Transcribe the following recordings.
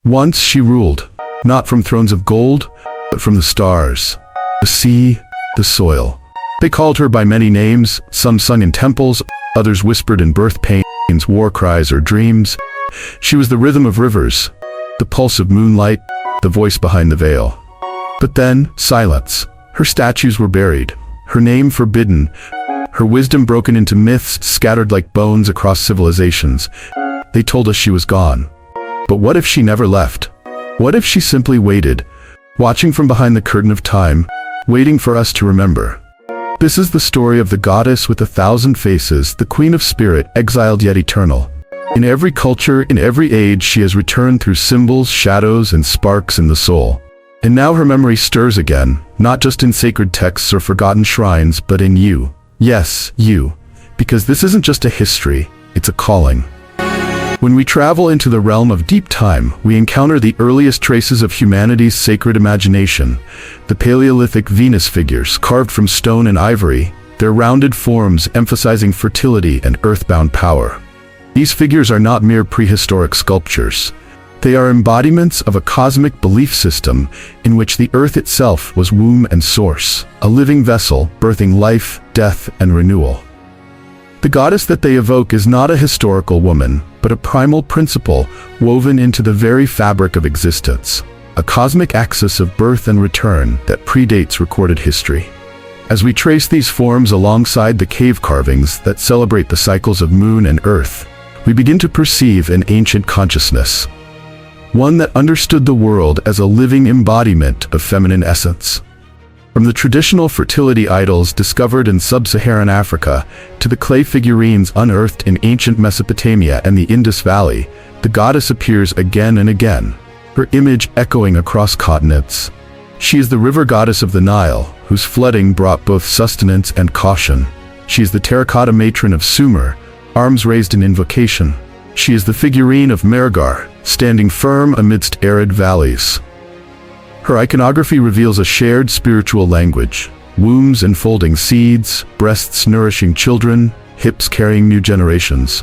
Once she ruled, not from thrones of gold, but from the stars, the sea, the soil. They called her by many names, some sung in temples, others whispered in birth pains, war cries, or dreams. She was the rhythm of rivers, the pulse of moonlight, the voice behind the veil. But then, silence. Her statues were buried, her name forbidden, her wisdom broken into myths scattered like bones across civilizations. They told us she was gone. But what if she never left? What if she simply waited, watching from behind the curtain of time, waiting for us to remember? This is the story of the goddess with 1,000 faces, the queen of spirit, exiled yet eternal. In every culture, in every age, she has returned through symbols, shadows, and sparks in the soul. And now her memory stirs again, not just in sacred texts or forgotten shrines, but in you. Yes, you. Because this isn't just a history, it's a calling. When we travel into the realm of deep time, we encounter the earliest traces of humanity's sacred imagination. The Paleolithic Venus figures, carved from stone and ivory, their rounded forms emphasizing fertility and earthbound power. These figures are not mere prehistoric sculptures. They are embodiments of a cosmic belief system in which the earth itself was womb and source, a living vessel birthing life, death, and renewal. The goddess that they evoke is not a historical woman, but a primal principle woven into the very fabric of existence, a cosmic axis of birth and return that predates recorded history. As we trace these forms alongside the cave carvings that celebrate the cycles of moon and earth, we begin to perceive an ancient consciousness, one that understood the world as a living embodiment of feminine essence. From the traditional fertility idols discovered in sub-Saharan Africa to the clay figurines unearthed in ancient Mesopotamia and the Indus Valley, the goddess appears again and again, her image echoing across continents. She is the river goddess of the Nile, whose flooding brought both sustenance and caution. She is the terracotta matron of Sumer, arms raised in invocation. She is the figurine of Mehrgar, standing firm amidst arid valleys. Her iconography reveals a shared spiritual language: wombs enfolding seeds, breasts nourishing children, hips carrying new generations.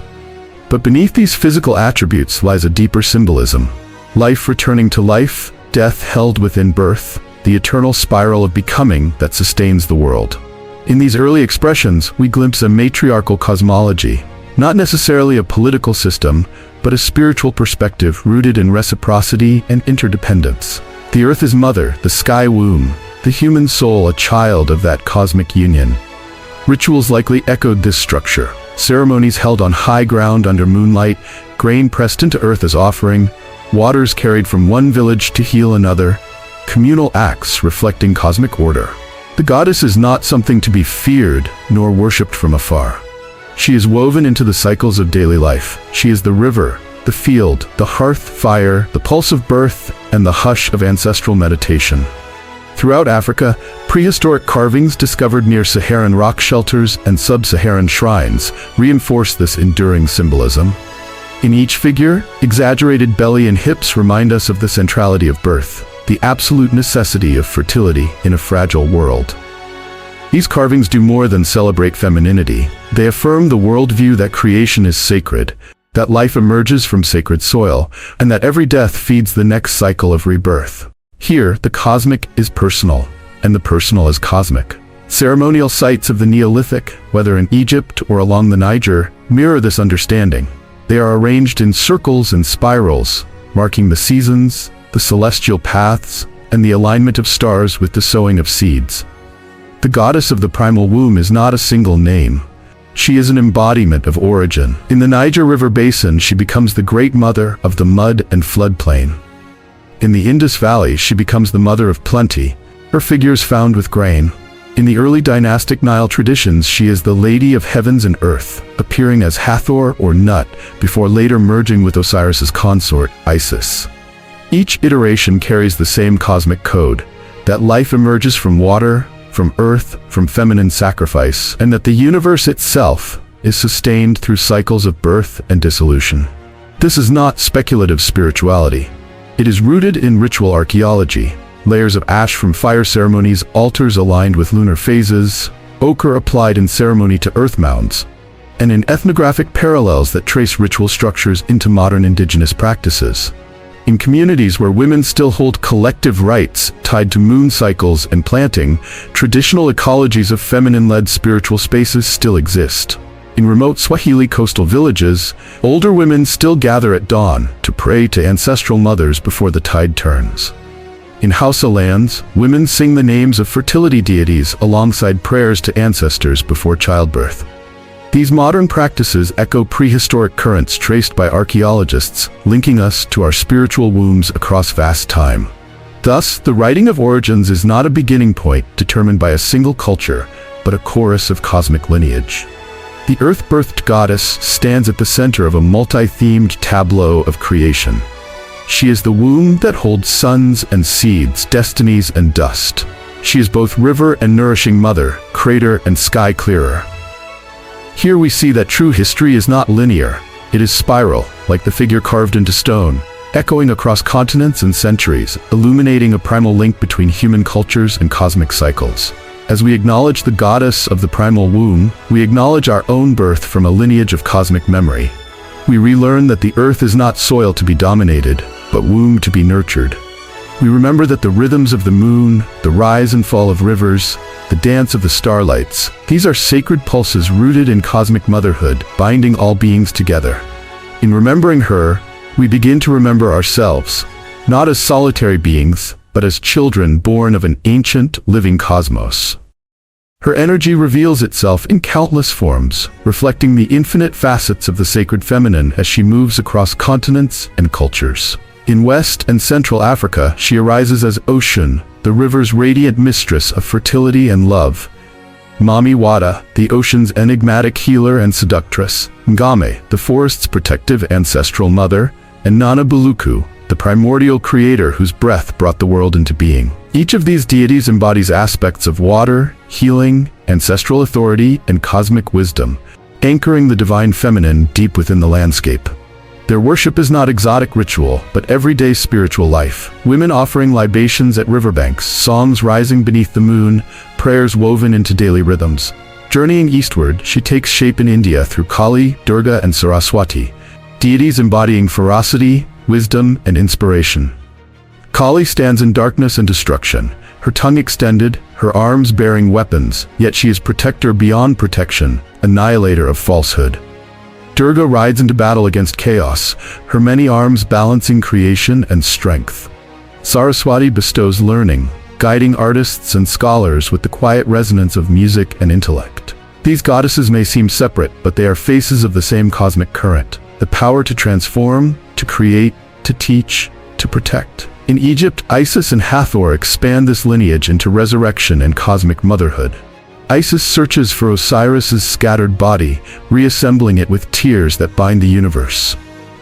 But beneath these physical attributes lies a deeper symbolism: life returning to life, death held within birth, the eternal spiral of becoming that sustains the world. In these early expressions, we glimpse a matriarchal cosmology, not necessarily a political system, but a spiritual perspective rooted in reciprocity and interdependence. The earth is mother, the sky womb, the human soul a child of that cosmic union. Rituals likely echoed this structure. Ceremonies held on high ground under moonlight, grain pressed into earth as offering, waters carried from one village to heal another, communal acts reflecting cosmic order. The goddess is not something to be feared nor worshipped from afar. She is woven into the cycles of daily life. She is the river, the field, the hearth fire, the pulse of birth, and the hush of ancestral meditation. Throughout Africa, prehistoric carvings discovered near Saharan rock shelters and sub-Saharan shrines reinforce this enduring symbolism. In each figure, exaggerated belly and hips remind us of the centrality of birth, the absolute necessity of fertility in a fragile world. These carvings do more than celebrate femininity. They affirm the worldview that creation is sacred, that life emerges from sacred soil, and that every death feeds the next cycle of rebirth. Here, the cosmic is personal, and the personal is cosmic. Ceremonial sites of the Neolithic, whether in Egypt or along the Niger, mirror this understanding. They are arranged in circles and spirals, marking the seasons, the celestial paths, and the alignment of stars with the sowing of seeds. The goddess of the primal womb is not a single name. She is an embodiment of origin. In the Niger River basin, she becomes the great mother of the mud and floodplain. In the Indus Valley, she becomes the mother of plenty, her figures found with grain. In the early dynastic Nile traditions, she is the lady of heavens and earth, appearing as Hathor or Nut, before later merging with Osiris's consort, Isis. Each iteration carries the same cosmic code, that life emerges from water, from earth, from feminine sacrifice, and that the universe itself is sustained through cycles of birth and dissolution. This is not speculative spirituality. It is rooted in ritual archaeology. Layers of ash from fire ceremonies, altars aligned with lunar phases, ochre applied in ceremony to earth mounds, and in ethnographic parallels that trace ritual structures into modern indigenous practices. In communities where women still hold collective rights tied to moon cycles and planting, traditional ecologies of feminine-led spiritual spaces still exist. In remote Swahili coastal villages, older women still gather at dawn to pray to ancestral mothers before the tide turns. In Hausa lands, women sing the names of fertility deities alongside prayers to ancestors before childbirth. These modern practices echo prehistoric currents traced by archaeologists, linking us to our spiritual wombs across vast time. Thus, the writing of origins is not a beginning point determined by a single culture, but a chorus of cosmic lineage. The earth-birthed goddess stands at the center of a multi-themed tableau of creation. She is the womb that holds suns and seeds, destinies and dust. She is both river and nourishing mother, crater and sky clearer. Here we see that true history is not linear. It is spiral, like the figure carved into stone, echoing across continents and centuries, illuminating a primal link between human cultures and cosmic cycles. As we acknowledge the goddess of the primal womb, we acknowledge our own birth from a lineage of cosmic memory. We relearn that the earth is not soil to be dominated, but womb to be nurtured. We remember that the rhythms of the moon, the rise and fall of rivers, the dance of the starlights, these are sacred pulses rooted in cosmic motherhood, binding all beings together. In remembering her, we begin to remember ourselves, not as solitary beings, but as children born of an ancient, living cosmos. Her energy reveals itself in countless forms, reflecting the infinite facets of the sacred feminine as she moves across continents and cultures. In West and Central Africa, she arises as Ocean, the river's radiant mistress of fertility and love. Mami Wata, the ocean's enigmatic healer and seductress. Ngame, the forest's protective ancestral mother. And Nana Buluku, the primordial creator whose breath brought the world into being. Each of these deities embodies aspects of water, healing, ancestral authority, and cosmic wisdom, anchoring the divine feminine deep within the landscape. Their worship is not exotic ritual, but everyday spiritual life. Women offering libations at riverbanks, songs rising beneath the moon, prayers woven into daily rhythms. Journeying eastward, she takes shape in India through Kali, Durga, and Saraswati, deities embodying ferocity, wisdom, and inspiration. Kali stands in darkness and destruction, her tongue extended, her arms bearing weapons, yet she is protector beyond protection, annihilator of falsehood. Durga rides into battle against chaos, her many arms balancing creation and strength. Saraswati bestows learning, guiding artists and scholars with the quiet resonance of music and intellect. These goddesses may seem separate, but they are faces of the same cosmic current, the power to transform, to create, to teach, to protect. In Egypt, Isis and Hathor expand this lineage into resurrection and cosmic motherhood. Isis searches for Osiris's scattered body, reassembling it with tears that bind the universe.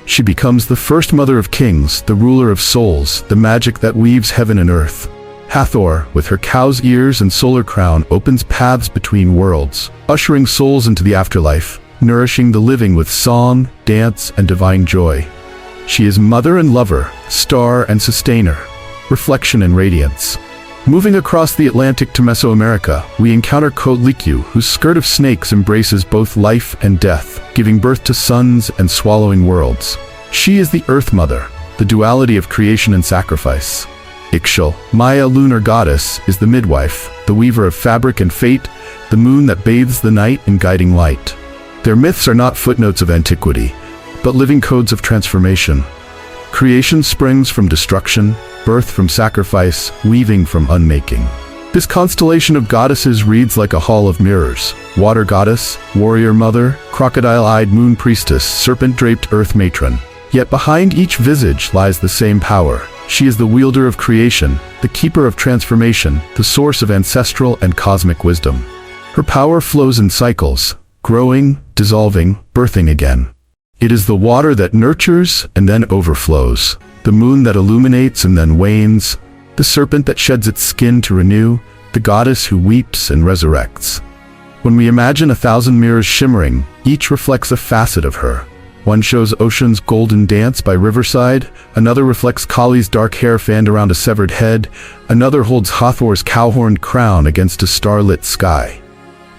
She becomes the first mother of kings, the ruler of souls, the magic that weaves heaven and earth. Hathor, with her cow's ears and solar crown, opens paths between worlds, ushering souls into the afterlife, nourishing the living with song, dance, and divine joy. She is mother and lover, star and sustainer, reflection and radiance. Moving across the Atlantic to Mesoamerica, we encounter Coatlicue, whose skirt of snakes embraces both life and death, giving birth to suns and swallowing worlds. She is the Earth Mother, the duality of creation and sacrifice. Ixchel, Maya lunar goddess, is the midwife, the weaver of fabric and fate, the moon that bathes the night in guiding light. Their myths are not footnotes of antiquity, but living codes of transformation. Creation springs from destruction, birth from sacrifice, weaving from unmaking. This constellation of goddesses reads like a hall of mirrors. Water goddess, warrior mother, crocodile-eyed moon priestess, serpent-draped earth matron. Yet behind each visage lies the same power. She is the wielder of creation, the keeper of transformation, the source of ancestral and cosmic wisdom. Her power flows in cycles, growing, dissolving, birthing again. It is the water that nurtures and then overflows, the moon that illuminates and then wanes, the serpent that sheds its skin to renew, the goddess who weeps and resurrects. When we imagine 1,000 mirrors shimmering, each reflects a facet of her. One shows Ocean's golden dance by riverside, another reflects Kali's dark hair fanned around a severed head, another holds Hathor's cow-horned crown against a starlit sky.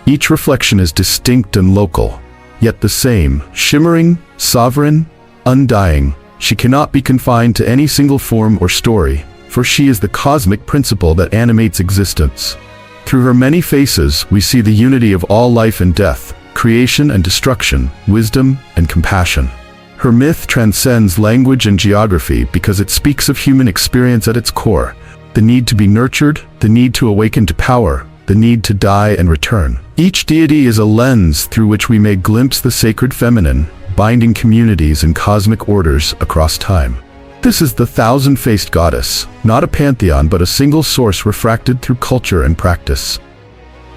Each reflection is distinct and local, yet the same, shimmering, sovereign, undying, She cannot be confined to any single form or story, for she is the cosmic principle that animates existence. Through her many faces, we see the unity of all life and death, creation and destruction, wisdom and compassion. Her myth transcends language and geography because it speaks of human experience at its core: the need to be nurtured, the need to awaken to power, the need to die and return. Each deity is a lens through which we may glimpse the sacred feminine, binding communities and cosmic orders across time. This is the thousand-faced goddess, not a pantheon but a single source refracted through culture and practice.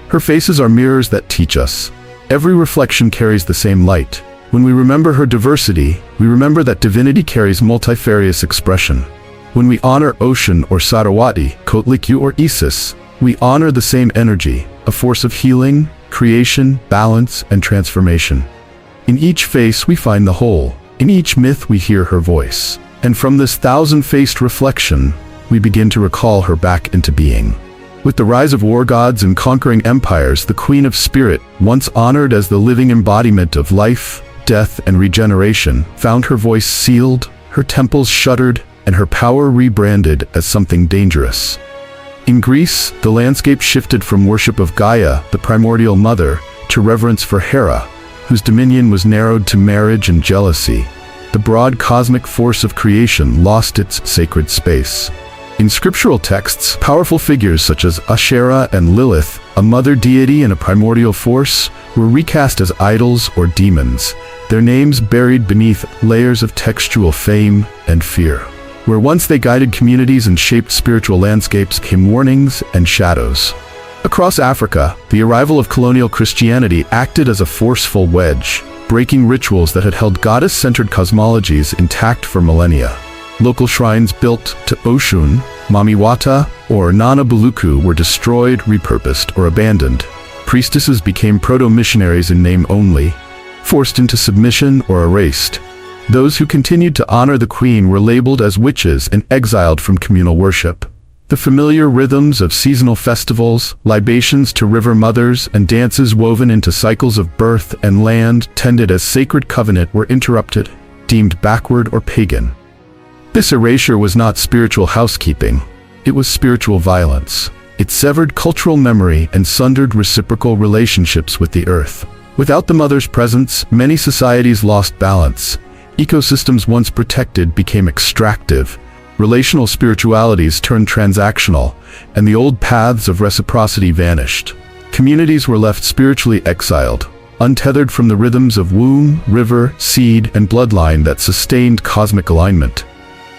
Her faces are mirrors that teach us. Every reflection carries the same light. When we remember her diversity, we remember that divinity carries multifarious expression. When we honor Ocean or Sarawati, Coatlicue or Isis, we honor the same energy, a force of healing, creation, balance, and transformation. In each face we find the whole. In each myth we hear her voice. And from this thousand-faced reflection, we begin to recall her back into being. With the rise of war gods and conquering empires, the Queen of Spirit, once honored as the living embodiment of life, death, and regeneration, found her voice sealed, her temples shuttered, and her power rebranded as something dangerous. In Greece, the landscape shifted from worship of Gaia, the primordial mother, to reverence for Hera, whose dominion was narrowed to marriage and jealousy. The broad cosmic force of creation lost its sacred space. In scriptural texts, powerful figures such as Asherah and Lilith, a mother deity and a primordial force, were recast as idols or demons, their names buried beneath layers of textual fame and fear. Where once they guided communities and shaped spiritual landscapes came warnings and shadows. Across Africa, the arrival of colonial Christianity acted as a forceful wedge, breaking rituals that had held goddess-centered cosmologies intact for millennia. Local shrines built to Oshun, Mami Wata, or Nana Buluku were destroyed, repurposed, or abandoned. Priestesses became proto-missionaries in name only, forced into submission or erased. Those who continued to honor the queen were labeled as witches and exiled from communal worship. The familiar rhythms of seasonal festivals, libations to river mothers, and dances woven into cycles of birth and land tended as sacred covenant were interrupted, deemed backward or pagan. This erasure was not spiritual housekeeping. It was spiritual violence. It severed cultural memory and sundered reciprocal relationships with the earth. Without the mother's presence, many societies lost balance. Ecosystems once protected became extractive. Relational spiritualities turned transactional, and the old paths of reciprocity vanished. Communities were left spiritually exiled, untethered from the rhythms of womb, river, seed, and bloodline that sustained cosmic alignment.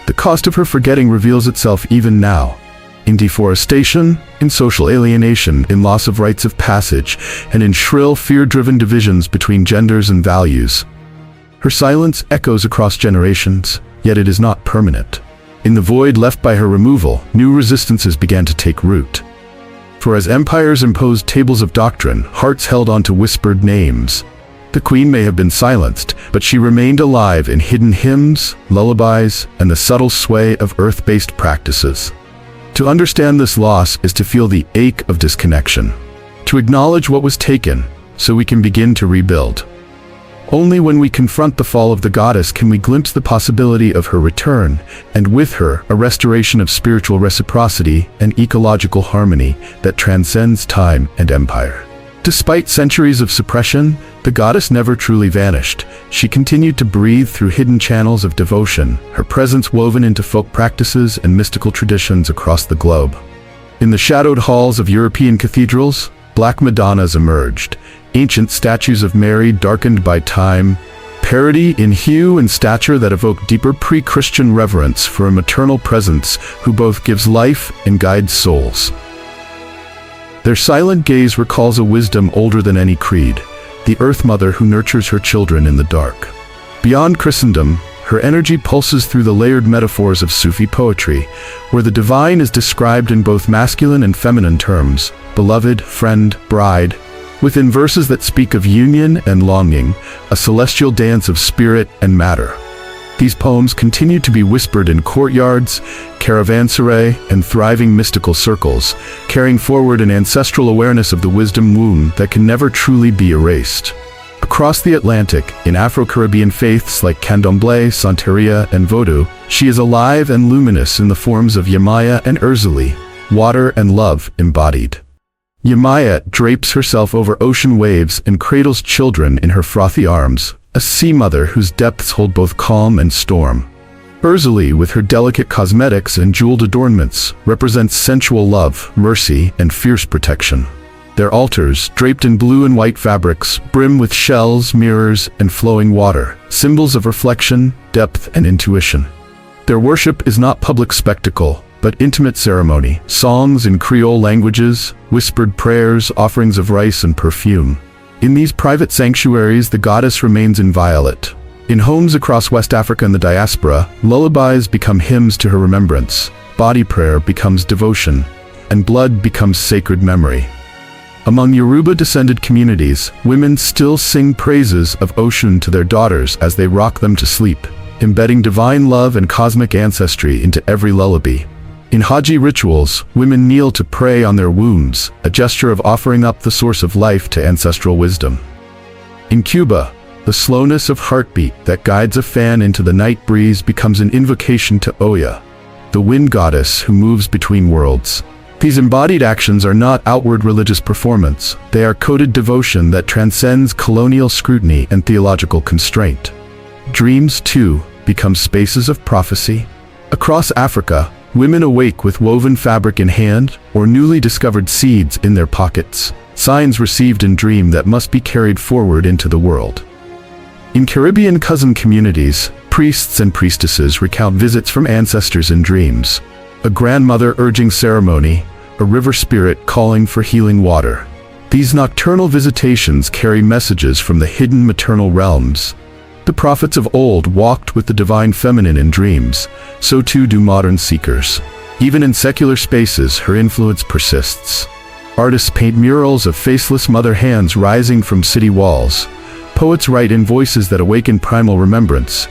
The cost of her forgetting reveals itself even now, in deforestation, in social alienation, in loss of rites of passage, and in shrill, fear-driven divisions between genders and values. Her silence echoes across generations, yet it is not permanent. In the void left by her removal, new resistances began to take root. For as empires imposed tables of doctrine, hearts held on to whispered names. The queen may have been silenced, but she remained alive in hidden hymns, lullabies, and the subtle sway of earth-based practices. To understand this loss is to feel the ache of disconnection, to acknowledge what was taken, so we can begin to rebuild. Only when we confront the fall of the goddess can we glimpse the possibility of her return, and with her, a restoration of spiritual reciprocity and ecological harmony that transcends time and empire. Despite centuries of suppression, the goddess never truly vanished. She continued to breathe through hidden channels of devotion, her presence woven into folk practices and mystical traditions across the globe. In the shadowed halls of European cathedrals, Black Madonnas emerged, ancient statues of Mary darkened by time, parody in hue and stature that evoke deeper pre-Christian reverence for a maternal presence who both gives life and guides souls. Their silent gaze recalls a wisdom older than any creed, the Earth Mother who nurtures her children in the dark. Beyond Christendom, her energy pulses through the layered metaphors of Sufi poetry, where the divine is described in both masculine and feminine terms, beloved, friend, bride, within verses that speak of union and longing, a celestial dance of spirit and matter. These poems continue to be whispered in courtyards, caravanserai, and thriving mystical circles, carrying forward an ancestral awareness of the wisdom womb that can never truly be erased. Across the Atlantic, in Afro-Caribbean faiths like Candomblé, Santeria, and Vodou, she is alive and luminous in the forms of Yemaya and Urzuli, water and love embodied. Yemaya drapes herself over ocean waves and cradles children in her frothy arms, a sea mother whose depths hold both calm and storm. Urzuli, with her delicate cosmetics and jeweled adornments, represents sensual love, mercy, and fierce protection. Their altars, draped in blue and white fabrics, brim with shells, mirrors, and flowing water, symbols of reflection, depth, and intuition. Their worship is not public spectacle, but intimate ceremony, songs in Creole languages, whispered prayers, offerings of rice and perfume. In these private sanctuaries, the goddess remains inviolate. In homes across West Africa and the diaspora, lullabies become hymns to her remembrance, body prayer becomes devotion, and blood becomes sacred memory. Among Yoruba-descended communities, women still sing praises of Oshun to their daughters as they rock them to sleep, embedding divine love and cosmic ancestry into every lullaby. In Haji rituals, women kneel to pray on their wombs, a gesture of offering up the source of life to ancestral wisdom. In Cuba, the slowness of heartbeat that guides a fan into the night breeze becomes an invocation to Oya, the wind goddess who moves between worlds. These embodied actions are not outward religious performance, they are coded devotion that transcends colonial scrutiny and theological constraint. Dreams, too, become spaces of prophecy. Across Africa, women awake with woven fabric in hand or newly discovered seeds in their pockets, signs received in dream that must be carried forward into the world. In Caribbean cousin communities, priests and priestesses recount visits from ancestors in dreams, a grandmother urging ceremony, a river spirit calling for healing water. These nocturnal visitations carry messages from the hidden maternal realms. The prophets of old walked with the divine feminine in dreams, so too do modern seekers. Even in secular spaces, her influence persists. Artists paint murals of faceless mother hands rising from city walls. Poets write in voices that awaken primal remembrance.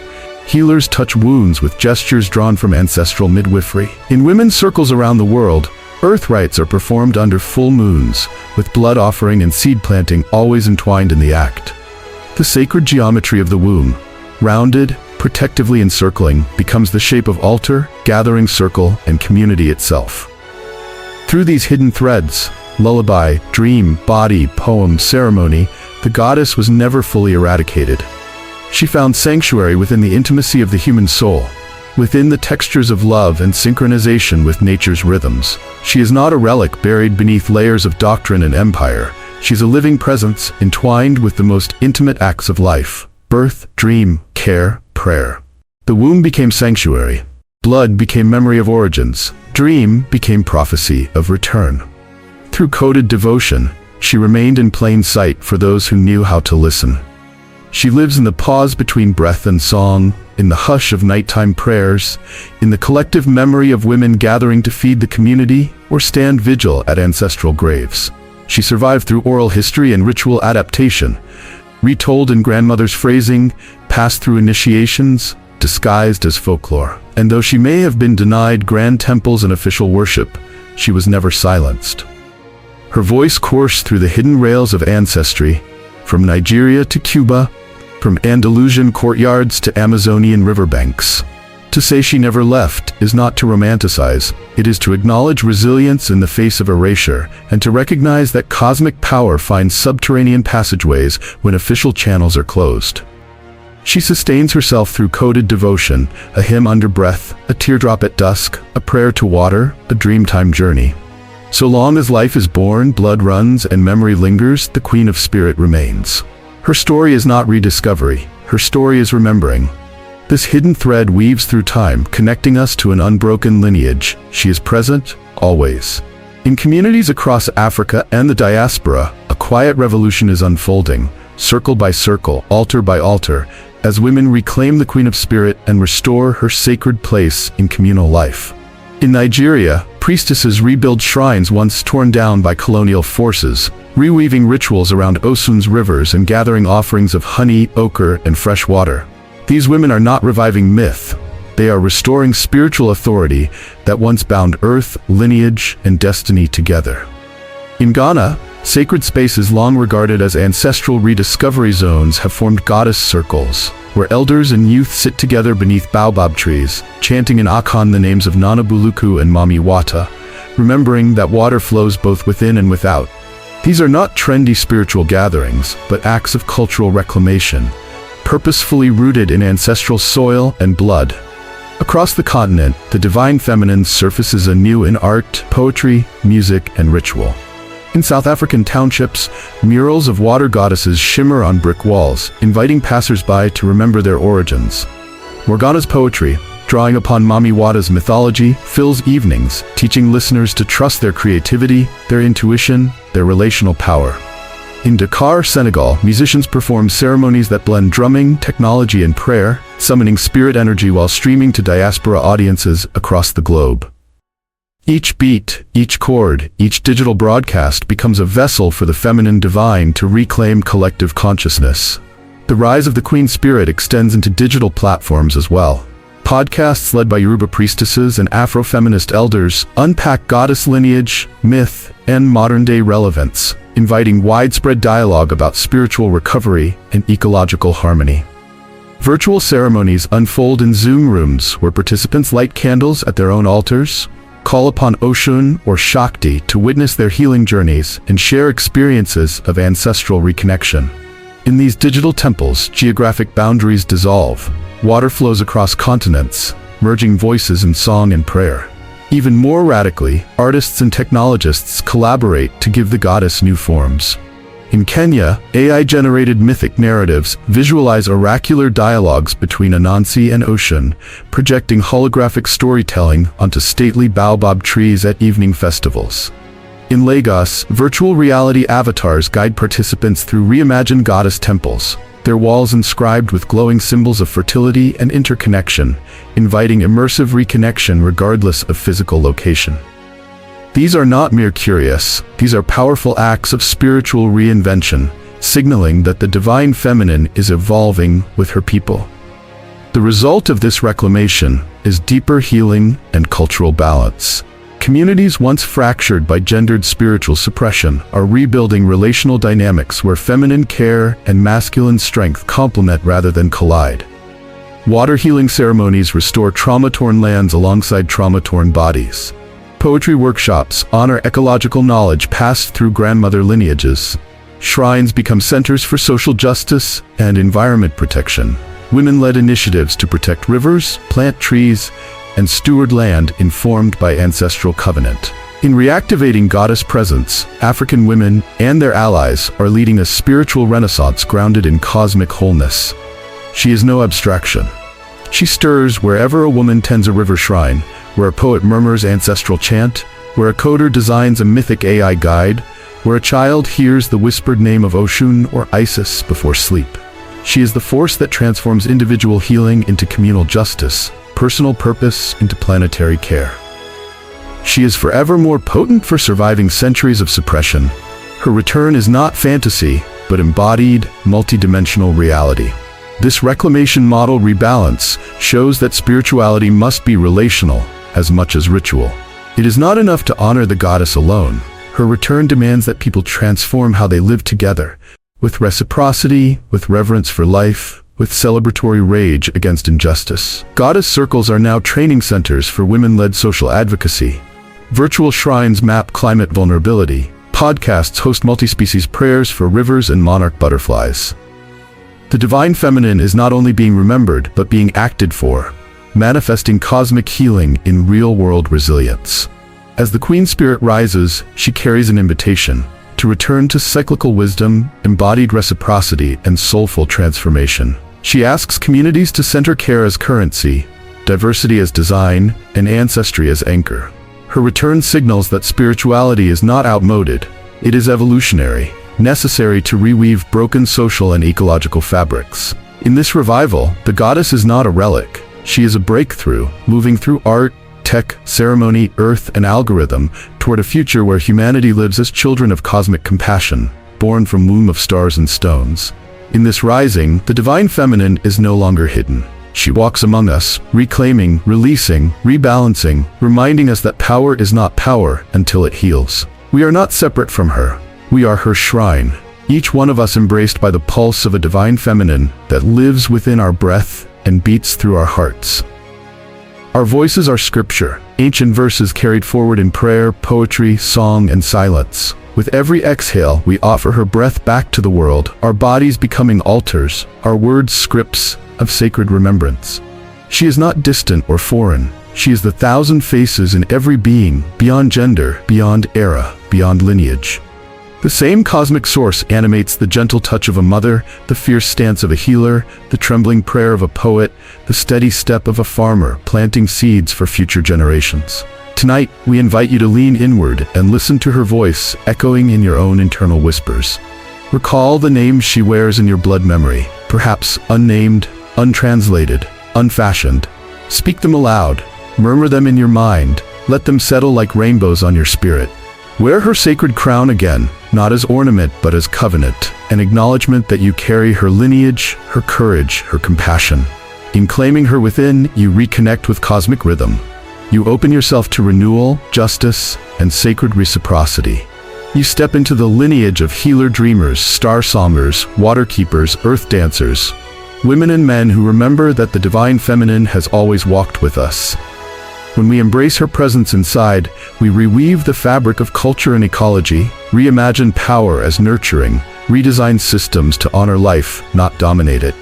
Healers touch wounds with gestures drawn from ancestral midwifery. In women's circles around the world, earth rites are performed under full moons, with blood offering and seed planting always entwined in the act. The sacred geometry of the womb, rounded, protectively encircling, becomes the shape of altar, gathering circle, and community itself. Through these hidden threads, lullaby, dream, body, poem, ceremony, the goddess was never fully eradicated. She found sanctuary within the intimacy of the human soul, within the textures of love and synchronization with nature's rhythms. She is not a relic buried beneath layers of doctrine and empire. She's a living presence entwined with the most intimate acts of life: birth, dream, care, prayer. The womb became sanctuary. Blood became memory of origins. Dream became prophecy of return. Through coded devotion, she remained in plain sight for those who knew how to listen. She lives in the pause between breath and song, in the hush of nighttime prayers, in the collective memory of women gathering to feed the community or stand vigil at ancestral graves. She survived through oral history and ritual adaptation, retold in grandmother's phrasing, passed through initiations, disguised as folklore. And though she may have been denied grand temples and official worship, she was never silenced. Her voice coursed through the hidden rails of ancestry, from Nigeria to Cuba, from Andalusian courtyards to Amazonian riverbanks. To say she never left is not to romanticize, it is to acknowledge resilience in the face of erasure, and to recognize that cosmic power finds subterranean passageways when official channels are closed. She sustains herself through coded devotion, a hymn under breath, a teardrop at dusk, a prayer to water, a dreamtime journey. So long as life is born, blood runs, and memory lingers, the Queen of Spirit remains. Her story is not rediscovery, her story is remembering. This hidden thread weaves through time, connecting us to an unbroken lineage. She is present, always. In communities across Africa and the diaspora, a quiet revolution is unfolding, circle by circle, altar by altar, as women reclaim the Queen of Spirit and restore her sacred place in communal life. In Nigeria, priestesses rebuild shrines once torn down by colonial forces, reweaving rituals around Osun's rivers and gathering offerings of honey, ochre, and fresh water. These women are not reviving myth. They are restoring spiritual authority that once bound earth, lineage, and destiny together. In Ghana, Sacred spaces long regarded as ancestral rediscovery zones have formed goddess circles, where elders and youth sit together beneath baobab trees, chanting in Akan the names of Coatlicue and Mami Wata, remembering that water flows both within and without. These are not trendy spiritual gatherings, but acts of cultural reclamation, purposefully rooted in ancestral soil and blood. Across the continent, the divine feminine surfaces anew in art, poetry, music, and ritual. In South African townships, murals of water goddesses shimmer on brick walls, inviting passers-by to remember their origins. Morgana's poetry, drawing upon Mami Wata's mythology, fills evenings, teaching listeners to trust their creativity, their intuition, their relational power. In Dakar, Senegal, musicians perform ceremonies that blend drumming, technology, and prayer, summoning spirit energy while streaming to diaspora audiences across the globe. Each beat, each chord, each digital broadcast becomes a vessel for the feminine divine to reclaim collective consciousness. The rise of the queen spirit extends into digital platforms as well. Podcasts led by Yoruba priestesses and Afro-feminist elders unpack goddess lineage, myth, and modern-day relevance, inviting widespread dialogue about spiritual recovery and ecological harmony. Virtual ceremonies unfold in Zoom rooms where participants light candles at their own altars, call upon Oshun or Shakti to witness their healing journeys and share experiences of ancestral reconnection. In these digital temples, geographic boundaries dissolve. Water flows across continents, merging voices in song and prayer. Even more radically, artists and technologists collaborate to give the goddess new forms. In Kenya, AI-generated mythic narratives visualize oracular dialogues between Anansi and Oshun, projecting holographic storytelling onto stately baobab trees at evening festivals. In Lagos, virtual reality avatars guide participants through reimagined goddess temples, their walls inscribed with glowing symbols of fertility and interconnection, inviting immersive reconnection regardless of physical location. These are not mere curious, these are powerful acts of spiritual reinvention, signaling that the divine feminine is evolving with her people. The result of this reclamation is deeper healing and cultural balance. Communities once fractured by gendered spiritual suppression are rebuilding relational dynamics where feminine care and masculine strength complement rather than collide. Water healing ceremonies restore trauma-torn lands alongside trauma-torn bodies. Poetry workshops honor ecological knowledge passed through grandmother lineages. Shrines become centers for social justice and environment protection. Women-led initiatives to protect rivers, plant trees, and steward land informed by ancestral covenant. In reactivating goddess presence, African women and their allies are leading a spiritual renaissance grounded in cosmic wholeness. She is no abstraction. She stirs wherever a woman tends a river shrine, where a poet murmurs ancestral chant, where a coder designs a mythic AI guide, where a child hears the whispered name of Oshun or Isis before sleep. She is the force that transforms individual healing into communal justice, personal purpose into planetary care. She is forever more potent for surviving centuries of suppression. Her return is not fantasy, but embodied, multidimensional reality. This reclamation model rebalance shows that spirituality must be relational as much as ritual. It is not enough to honor the goddess alone. Her return demands that people transform how they live together, with reciprocity, with reverence for life, with celebratory rage against injustice. Goddess circles are now training centers for women-led social advocacy. Virtual shrines map climate vulnerability. Podcasts host multi-species prayers for rivers and monarch butterflies. The divine feminine is not only being remembered, but being acted for, manifesting cosmic healing in real-world resilience. As the queen spirit rises, she carries an invitation to return to cyclical wisdom, embodied reciprocity, and soulful transformation. She asks communities to center care as currency, diversity as design, and ancestry as anchor. Her return signals that spirituality is not outmoded, it is evolutionary, necessary to reweave broken social and ecological fabrics. In this revival, the goddess is not a relic. She is a breakthrough, moving through art, tech, ceremony, earth, and algorithm toward a future where humanity lives as children of cosmic compassion, born from womb of stars and stones. In this rising, the divine feminine is no longer hidden. She walks among us, reclaiming, releasing, rebalancing, reminding us that power is not power until it heals. We are not separate from her. We are her shrine, each one of us embraced by the pulse of a divine feminine that lives within our breath and beats through our hearts. Our voices are scripture, ancient verses carried forward in prayer, poetry, song, and silence. With every exhale, we offer her breath back to the world, our bodies becoming altars, our words scripts of sacred remembrance. She is not distant or foreign. She is the thousand faces in every being, beyond gender, beyond era, beyond lineage. The same cosmic source animates the gentle touch of a mother, the fierce stance of a healer, the trembling prayer of a poet, the steady step of a farmer planting seeds for future generations. Tonight, we invite you to lean inward and listen to her voice echoing in your own internal whispers. Recall the names she wears in your blood memory, perhaps unnamed, untranslated, unfashioned. Speak them aloud, murmur them in your mind, let them settle like rainbows on your spirit. Wear her sacred crown again, not as ornament but as covenant, an acknowledgement that you carry her lineage, her courage, her compassion. In claiming her within, you reconnect with cosmic rhythm. You open yourself to renewal, justice, and sacred reciprocity. You step into the lineage of healer dreamers, star songers, water keepers, earth dancers, women and men who remember that the divine feminine has always walked with us. When we embrace her presence inside, we reweave the fabric of culture and ecology, reimagine power as nurturing, redesign systems to honor life, not dominate it.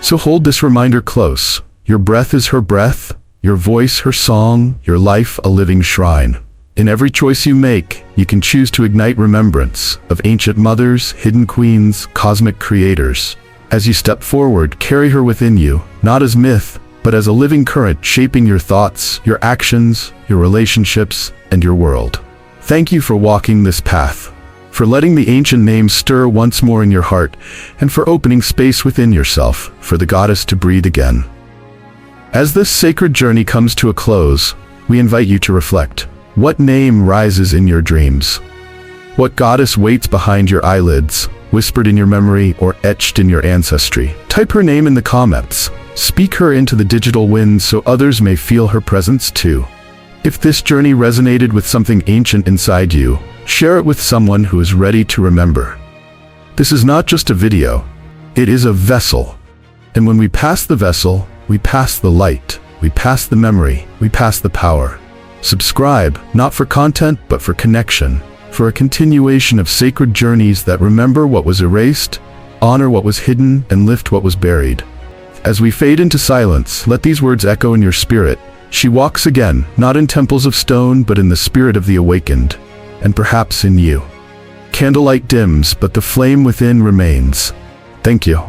So hold this reminder close. Your breath is her breath, your voice her song, your life a living shrine. In every choice you make, you can choose to ignite remembrance of ancient mothers, hidden queens, cosmic creators. As you step forward, carry her within you, not as myth, but as a living current shaping your thoughts, your actions, your relationships, and your world. Thank you for walking this path, for letting the ancient name stir once more in your heart, and for opening space within yourself for the goddess to breathe again. As this sacred journey comes to a close, we invite you to reflect. What name rises in your dreams? What goddess waits behind your eyelids, whispered in your memory or etched in your ancestry? Type her name in the comments. Speak her into the digital wind so others may feel her presence too. If this journey resonated with something ancient inside you, share it with someone who is ready to remember. This is not just a video, it is a vessel. And when we pass the vessel, we pass the light, we pass the memory, we pass the power. Subscribe, not for content, but for connection, for a continuation of sacred journeys that remember what was erased, honor what was hidden, and lift what was buried. As we fade into silence, let these words echo in your spirit. She walks again, not in temples of stone, but in the spirit of the awakened, and perhaps in you. Candlelight dims, but the flame within remains. Thank you.